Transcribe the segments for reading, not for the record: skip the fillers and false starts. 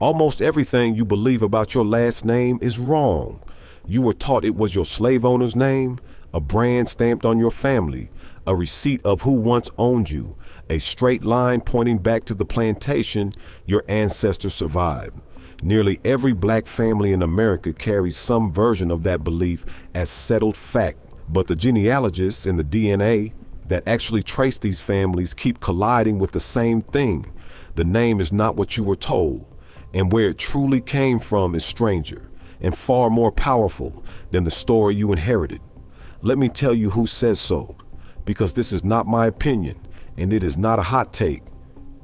Almost everything you believe about your last name is wrong. You were taught it was your slave owner's name, a brand stamped on your family, a receipt of who once owned you, a straight line pointing back to the plantation your ancestors survived. Nearly every black family in America carries some version of that belief as settled fact, but the genealogists and the DNA that actually trace these families keep colliding with the same thing. The name is not what you were told, and where it truly came from is stranger and far more powerful than the story you inherited. Let me tell you who says so, because this is not my opinion, and it is not a hot take.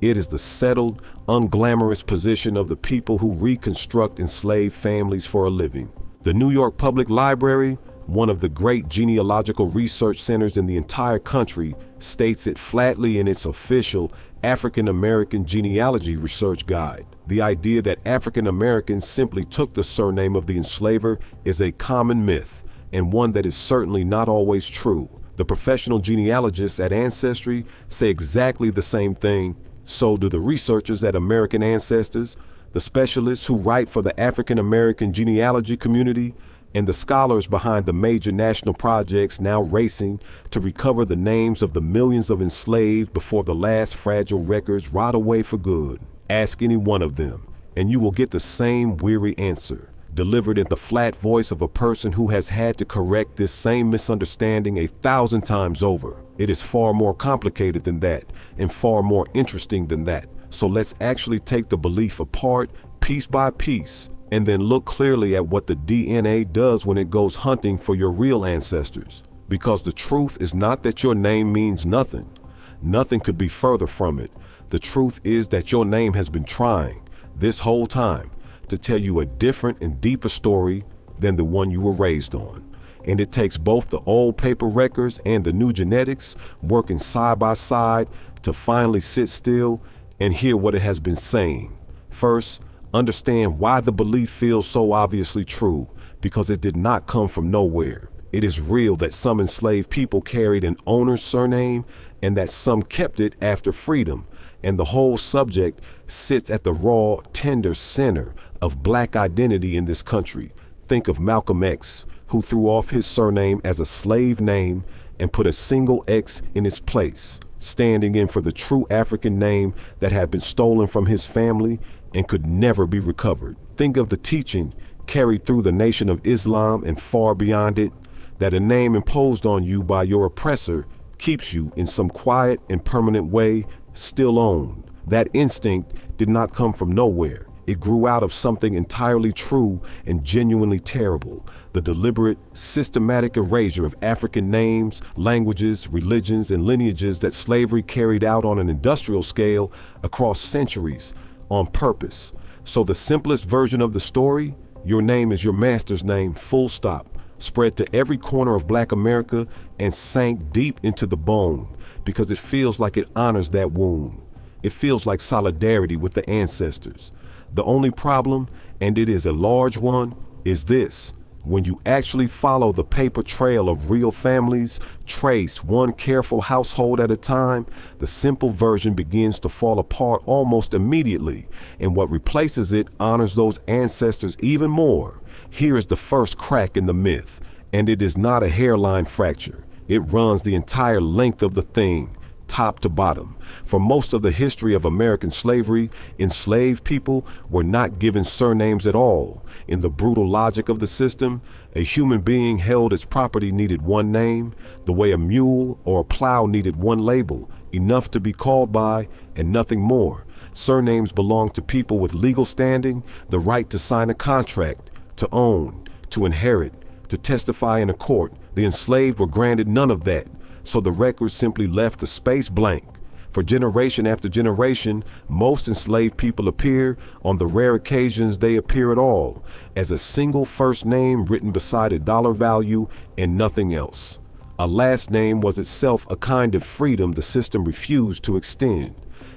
It is the settled, unglamorous position of the people who reconstruct enslaved families for a living. The New York Public Library, one of the great genealogical research centers in the entire country, states it flatly in its official African American Genealogy Research Guide. The idea that African Americans simply took the surname of the enslaver is a common myth, and one that is certainly not always true. The professional genealogists at Ancestry say exactly the same thing. So do the researchers at American Ancestors, the specialists who write for the African American genealogy community, and the scholars behind the major national projects now racing to recover the names of the millions of enslaved before the last fragile records rot away for good. Ask any one of them, and you will get the same weary answer, delivered in the flat voice of a person who has had to correct this same misunderstanding 1,000 times over. It is far more complicated than that, and far more interesting than that. So let's actually take the belief apart, piece by piece, and then look clearly at what the DNA does when it goes hunting for your real ancestors. Because the truth is not that your name means nothing. Nothing could be further from it. The truth is that your name has been trying, this whole time, to tell you a different and deeper story than the one you were raised on. And it takes both the old paper records and the new genetics working side by side to finally sit still and hear what it has been saying. First, understand why the belief feels so obviously true, because it did not come from nowhere. It is real that some enslaved people carried an owner's surname and that some kept it after freedom. And the whole subject sits at the raw, tender center of black identity in this country. Think of Malcolm X, who threw off his surname as a slave name and put a single X in its place, standing in for the true African name that had been stolen from his family and could never be recovered. Think of the teaching carried through the Nation of Islam and far beyond it, that a name imposed on you by your oppressor keeps you in some quiet and permanent way still owned. That instinct did not come from nowhere. It grew out of something entirely true and genuinely terrible: the deliberate, systematic erasure of African names, languages, religions, and lineages that slavery carried out on an industrial scale across centuries on purpose. So the simplest version of the story: your name is your master's name, full stop, spread to every corner of Black America and sank deep into the bone, because it feels like it honors that wound. It feels like solidarity with the ancestors. The only problem, and it is a large one, is this: when you actually follow the paper trail of real families, trace one careful household at a time, the simple version begins to fall apart almost immediately, and what replaces it honors those ancestors even more. Here is the first crack in the myth, and it is not a hairline fracture. It runs the entire length of the thing, top to bottom. For most of the history of American slavery, enslaved people were not given surnames at all. In the brutal logic of the system, a human being held as property needed one name, the way a mule or a plow needed one label, enough to be called by and nothing more. Surnames belonged to people with legal standing, the right to sign a contract, to own, to inherit, to testify in a court. The enslaved were granted none of that, so the record simply left the space blank. For generation after generation, most enslaved people appear, on the rare occasions they appear at all, as a single first name written beside a dollar value and nothing else. A last name was itself a kind of freedom the system refused to extend.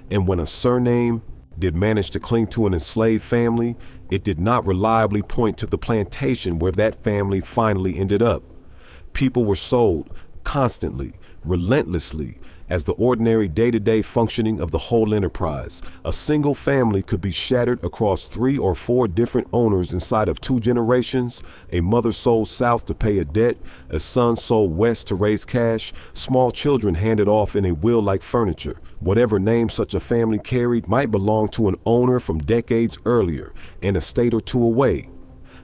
And when a surname did manage to cling to an enslaved family, it did not reliably point to the plantation where that family finally ended up. People were sold constantly, relentlessly, as the ordinary day-to-day functioning of the whole enterprise. A single family could be shattered across 3 or 4 different owners inside of 2 generations. A mother sold south to pay a debt, a son sold west to raise cash, small children handed off in a will like furniture. Whatever name such a family carried might belong to an owner from decades earlier and a state or 2 away,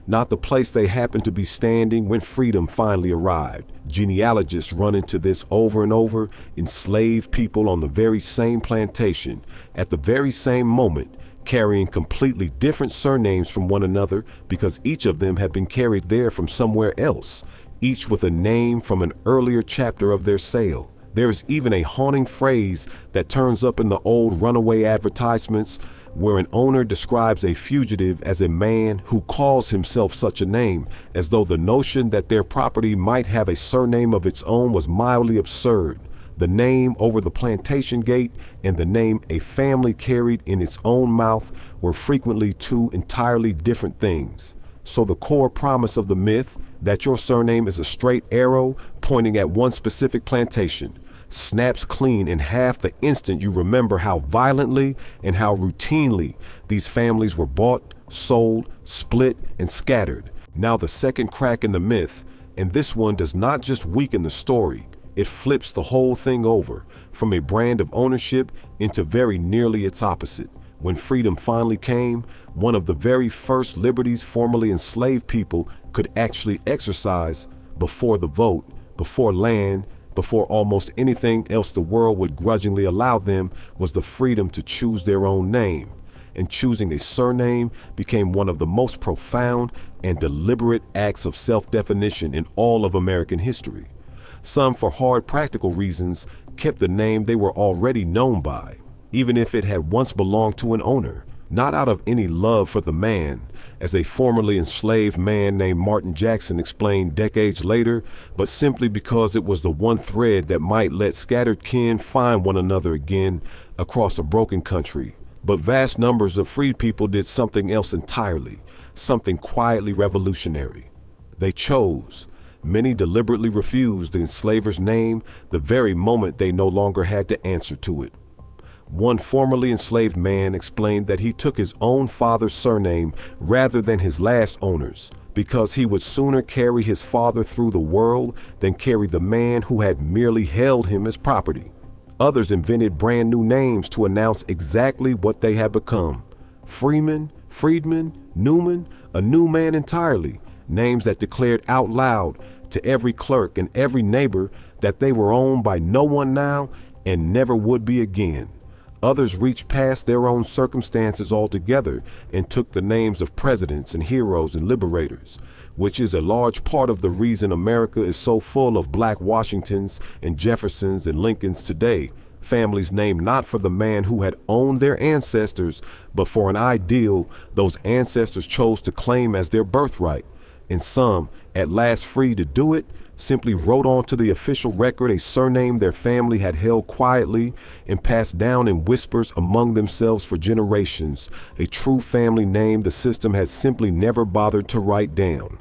not the place they happened to be standing when freedom finally arrived. Genealogists run into this over and over. Enslaved people on the very same plantation, at the very same moment, carrying completely different surnames from one another because each of them had been carried there from somewhere else, each with a name from an earlier chapter of their sale. There is even a haunting phrase that turns up in the old runaway advertisements where an owner describes a fugitive as a man who calls himself such a name, as though the notion that their property might have a surname of its own was mildly absurd. The name over the plantation gate and the name a family carried in its own mouth were frequently 2 entirely different things. So the core promise of the myth, that your surname is a straight arrow pointing at one specific plantation, snaps clean in half the instant you remember how violently and how routinely these families were bought, sold, split, and scattered. Now the second crack in the myth, and this one does not just weaken the story, it flips the whole thing over from a brand of ownership into very nearly its opposite. When freedom finally came, one of the very first liberties formerly enslaved people could actually exercise before the vote, before land, before almost anything else the world would grudgingly allow them, was the freedom to choose their own name. And choosing a surname became one of the most profound and deliberate acts of self-definition in all of American history. Some, for hard practical reasons, kept the name they were already known by, even if it had once belonged to an owner, not out of any love for the man, as a formerly enslaved man named Martin Jackson explained decades later, but simply because it was the one thread that might let scattered kin find one another again across a broken country. But vast numbers of freed people did something else entirely, something quietly revolutionary. They chose. Many deliberately refused the enslaver's name the very moment they no longer had to answer to it. One formerly enslaved man explained that he took his own father's surname rather than his last owner's, because he would sooner carry his father through the world than carry the man who had merely held him as property. Others invented brand new names to announce exactly what they had become. Freeman, Friedman, Newman, a new man entirely, names that declared out loud to every clerk and every neighbor that they were owned by no one now and never would be again. Others reached past their own circumstances altogether and took the names of presidents and heroes and liberators, which is a large part of the reason America is so full of Black Washingtons and Jeffersons and Lincolns today. Families named not for the man who had owned their ancestors, but for an ideal those ancestors chose to claim as their birthright. And some, at last free to do it, simply wrote onto the official record a surname their family had held quietly and passed down in whispers among themselves for generations, a true family name the system had simply never bothered to write down.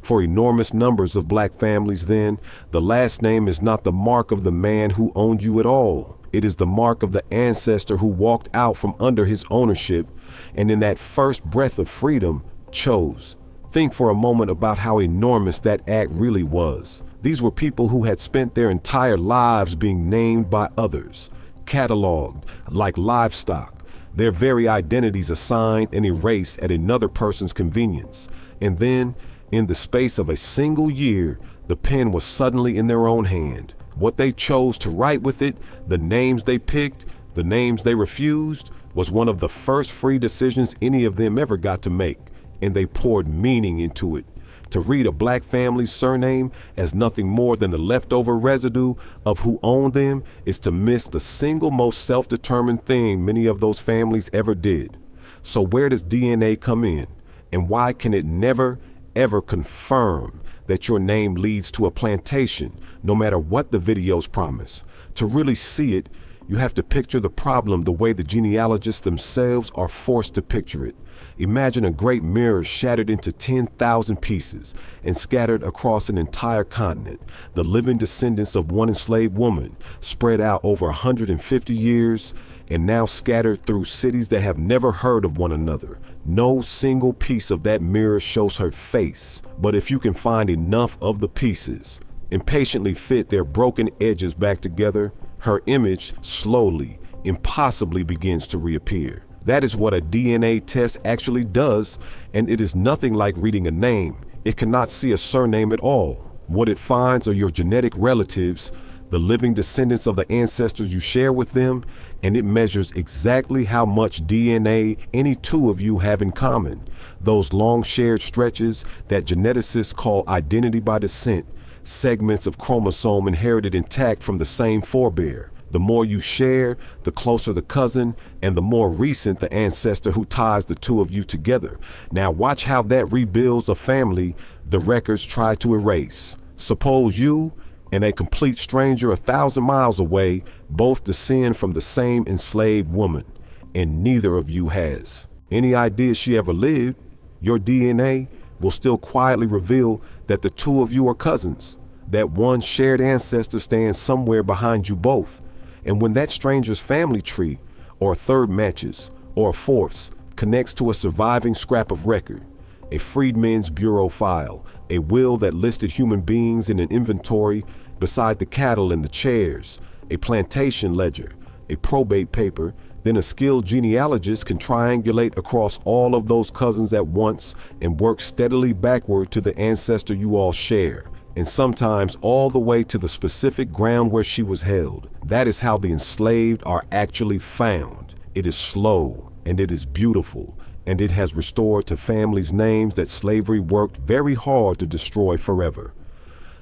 For enormous numbers of Black families then, the last name is not the mark of the man who owned you at all. It is the mark of the ancestor who walked out from under his ownership and in that first breath of freedom chose. Think for a moment about how enormous that act really was. These were people who had spent their entire lives being named by others, cataloged like livestock, their very identities assigned and erased at another person's convenience. And then, in the space of a single year, the pen was suddenly in their own hand. What they chose to write with it, the names they picked, the names they refused, was one of the first free decisions any of them ever got to make. And they poured meaning into it. To read a Black family's surname as nothing more than the leftover residue of who owned them is to miss the single most self-determined thing many of those families ever did. So where does DNA come in? And why can it never, ever confirm that your name leads to a plantation, no matter what the videos promise? To really see it, you have to picture the problem the way the genealogists themselves are forced to picture it. Imagine a great mirror shattered into 10,000 pieces and scattered across an entire continent. The living descendants of one enslaved woman, spread out over 150 years and now scattered through cities that have never heard of one another. No single piece of that mirror shows her face, but if you can find enough of the pieces and patiently fit their broken edges back together, her image slowly, impossibly begins to reappear. That is what a DNA test actually does, and it is nothing like reading a name. It cannot see a surname at all. What it finds are your genetic relatives, the living descendants of the ancestors you share with them, and it measures exactly how much DNA any two of you have in common. Those long shared stretches that geneticists call identity by descent, segments of chromosome inherited intact from the same forebear. The more you share, the closer the cousin, and the more recent the ancestor who ties the two of you together. Now watch how that rebuilds a family the records try to erase. Suppose you and a complete stranger 1,000 miles away both descend from the same enslaved woman, and neither of you has any idea she ever lived. Your DNA will still quietly reveal that the two of you are cousins, that one shared ancestor stands somewhere behind you both. And when that stranger's family tree, or a third matches, or a fourth's, connects to a surviving scrap of record, a Freedmen's Bureau file, a will that listed human beings in an inventory beside the cattle and the chairs, a plantation ledger, a probate paper, then a skilled genealogist can triangulate across all of those cousins at once and work steadily backward to the ancestor you all share, and sometimes all the way to the specific ground where she was held. That is how the enslaved are actually found. It is slow, and it is beautiful, and it has restored to families names that slavery worked very hard to destroy forever.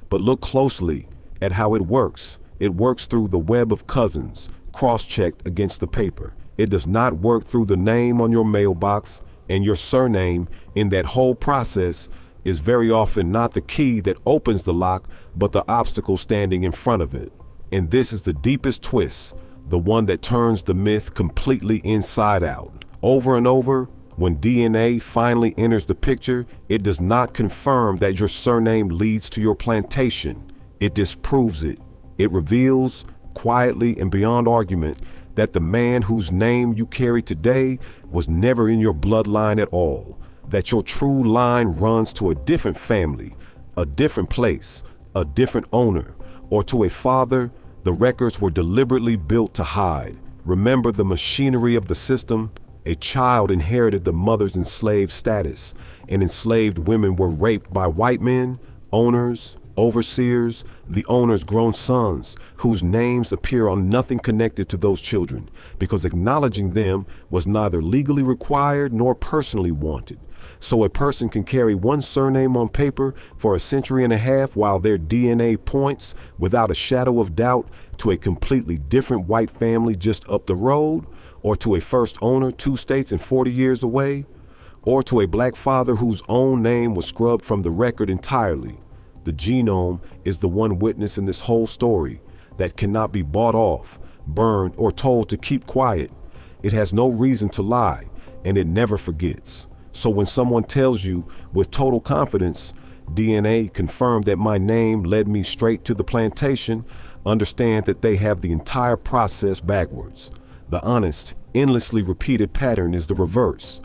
But look closely at how it works. It works through the web of cousins, cross-checked against the paper. It does not work through the name on your mailbox, and your surname in that whole process is very often not the key that opens the lock, but the obstacle standing in front of it. And this is the deepest twist, the one that turns the myth completely inside out. Over and over, when DNA finally enters the picture, it does not confirm that your surname leads to your plantation. It disproves it. It reveals, quietly and beyond argument, that the man whose name you carry today was never in your bloodline at all. That your true line runs to a different family, a different place, a different owner, or to a father the records were deliberately built to hide. Remember the machinery of the system? A child inherited the mother's enslaved status, and enslaved women were raped by white men, owners, overseers, the owner's grown sons, whose names appear on nothing connected to those children, because acknowledging them was neither legally required nor personally wanted. So a person can carry one surname on paper for a century and a half while their DNA points, without a shadow of doubt, to a completely different white family just up the road, or to a first owner 2 states and 40 years away, or to a black father whose own name was scrubbed from the record entirely. The genome is the one witness in this whole story that cannot be bought off, burned, or told to keep quiet. It has no reason to lie, and it never forgets. So when someone tells you with total confidence, DNA confirmed that my name led me straight to the plantation, understand that they have the entire process backwards. The honest, endlessly repeated pattern is the reverse.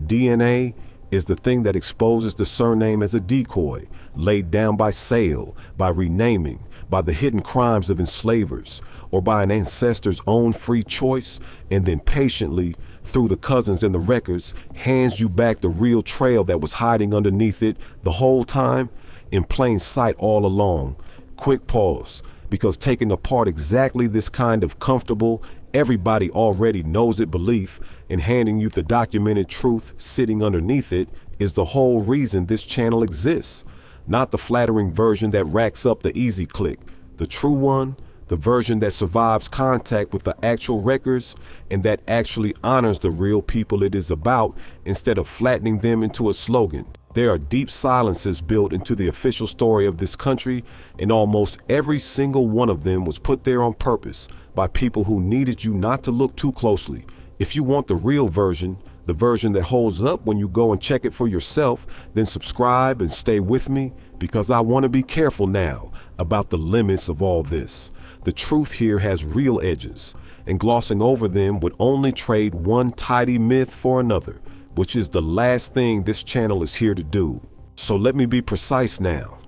DNA is the thing that exposes the surname as a decoy, laid down by sale, by renaming, by the hidden crimes of enslavers, or by an ancestor's own free choice, and then patiently, through the cousins and the records, hands you back the real trail that was hiding underneath it the whole time, in plain sight all along. Quick pause, because taking apart exactly this kind of comfortable, everybody already knows it belief and handing you the documented truth sitting underneath it is the whole reason this channel exists. Not the flattering version that racks up the easy click. The true one, the version that survives contact with the actual records and that actually honors the real people it is about instead of flattening them into a slogan. There are deep silences built into the official story of this country, and almost every single one of them was put there on purpose by people who needed you not to look too closely. If you want the real version, the version that holds up when you go and check it for yourself, then subscribe and stay with me, because I want to be careful now about the limits of all this. The truth here has real edges, and glossing over them would only trade one tidy myth for another, which is the last thing this channel is here to do. So let me be precise now,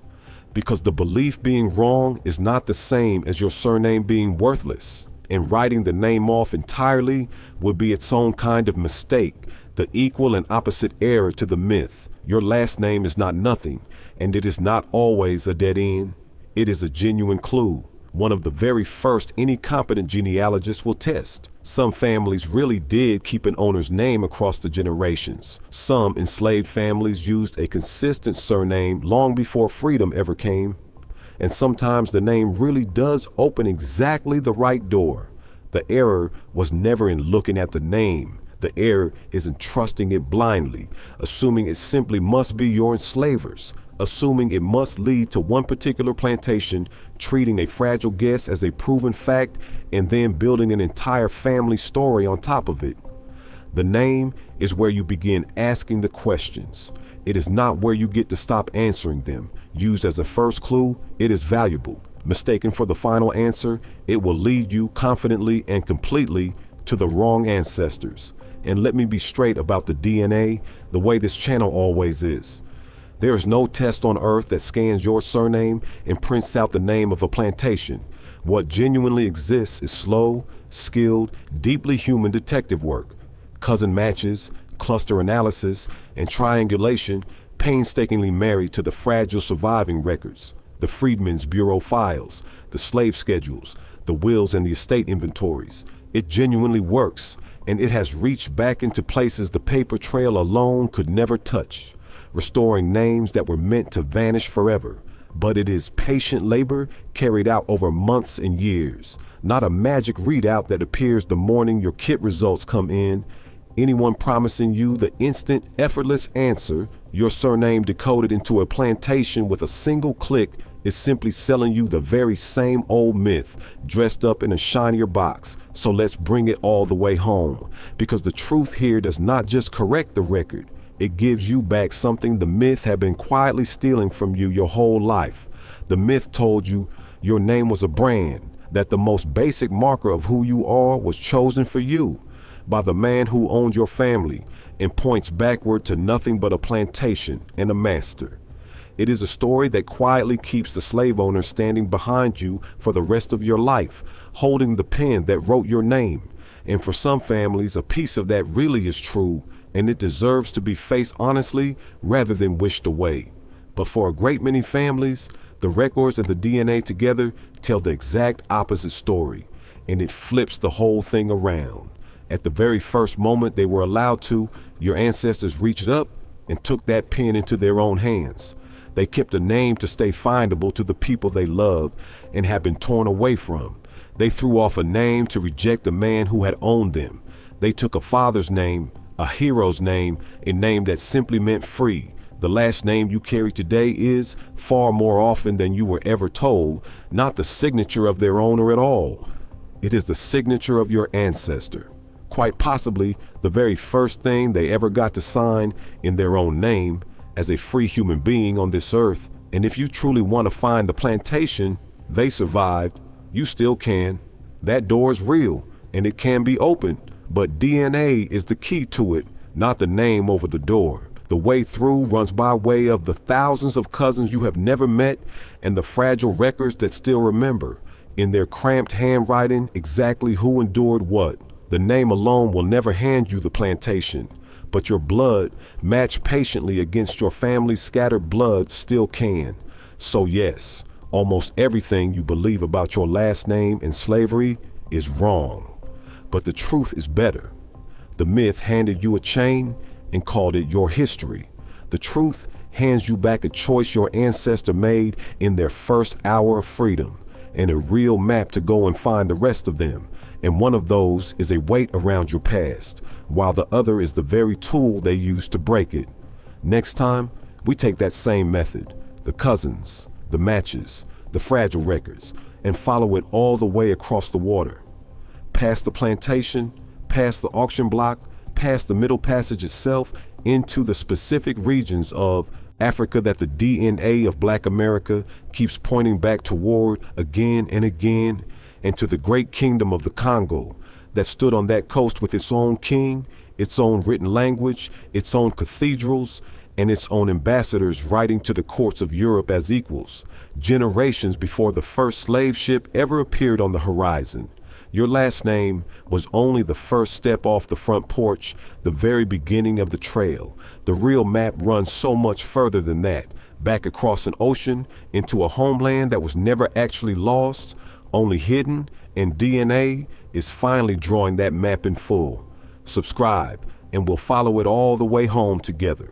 because the belief being wrong is not the same as your surname being worthless, and writing the name off entirely would be its own kind of mistake, the equal and opposite error to the myth. Your last name is not nothing, and it is not always a dead end. It is a genuine clue, one of the very first any competent genealogist will test. Some families really did keep an owner's name across the generations. Some enslaved families used a consistent surname long before freedom ever came. And sometimes the name really does open exactly the right door. The error was never in looking at the name. The error is in trusting it blindly, assuming it simply must be your enslavers, assuming it must lead to one particular plantation, treating a fragile guess as a proven fact, and then building an entire family story on top of it. The name is where you begin asking the questions. It is not where you get to stop answering them. Used as a first clue, it is valuable. Mistaken for the final answer, it will lead you confidently and completely to the wrong ancestors. And let me be straight about the DNA, the way this channel always is. There is no test on earth that scans your surname and prints out the name of a plantation. What genuinely exists is slow, skilled, deeply human detective work. Cousin matches, cluster analysis, and triangulation painstakingly married to the fragile surviving records, the Freedmen's Bureau files, the slave schedules, the wills and the estate inventories. It genuinely works, and it has reached back into places the paper trail alone could never touch, restoring names that were meant to vanish forever. But it is patient labor carried out over months and years, not a magic readout that appears the morning your kit results come in. Anyone promising you the instant, effortless answer, your surname decoded into a plantation with a single click, is simply selling you the very same old myth, dressed up in a shinier box. So let's bring it all the way home, because the truth here does not just correct the record, it gives you back something the myth had been quietly stealing from you your whole life. The myth told you your name was a brand, that the most basic marker of who you are was chosen for you by the man who owned your family, and points backward to nothing but a plantation and a master. It is a story that quietly keeps the slave owner standing behind you for the rest of your life, holding the pen that wrote your name. And for some families, a piece of that really is true, and it deserves to be faced honestly rather than wished away. But for a great many families, the records and the DNA together tell the exact opposite story, and it flips the whole thing around. At the very first moment they were allowed to, your ancestors reached up and took that pen into their own hands. They kept a name to stay findable to the people they loved and had been torn away from. They threw off a name to reject the man who had owned them. They took a father's name, a hero's name, a name that simply meant free. The last name you carry today is, far more often than you were ever told, not the signature of their owner at all. It is the signature of your ancestor. Quite possibly the very first thing they ever got to sign in their own name as a free human being on this earth. And if you truly want to find the plantation they survived, you still can. That door is real and it can be opened, but DNA is the key to it, not the name over the door. The way through runs by way of the thousands of cousins you have never met and the fragile records that still remember, in their cramped handwriting, exactly who endured what. The name alone will never hand you the plantation, but your blood, matched patiently against your family's scattered blood, still can. So yes, almost everything you believe about your last name and slavery is wrong. But the truth is better. The myth handed you a chain and called it your history. The truth hands you back a choice your ancestor made in their first hour of freedom, and a real map to go and find the rest of them. And one of those is a weight around your past, while the other is the very tool they use to break it. Next time, we take that same method, the cousins, the matches, the fragile records, and follow it all the way across the water. Past the plantation, past the auction block, past the Middle Passage itself into the specific regions of Africa that the DNA of Black America keeps pointing back toward again and again, and to the great kingdom of the Congo that stood on that coast with its own king, its own written language, its own cathedrals, and its own ambassadors writing to the courts of Europe as equals, generations before the first slave ship ever appeared on the horizon. Your last name was only the first step off the front porch, the very beginning of the trail. The real map runs so much further than that, back across an ocean into a homeland that was never actually lost, only hidden, and DNA is finally drawing that map in full. Subscribe, and we'll follow it all the way home together.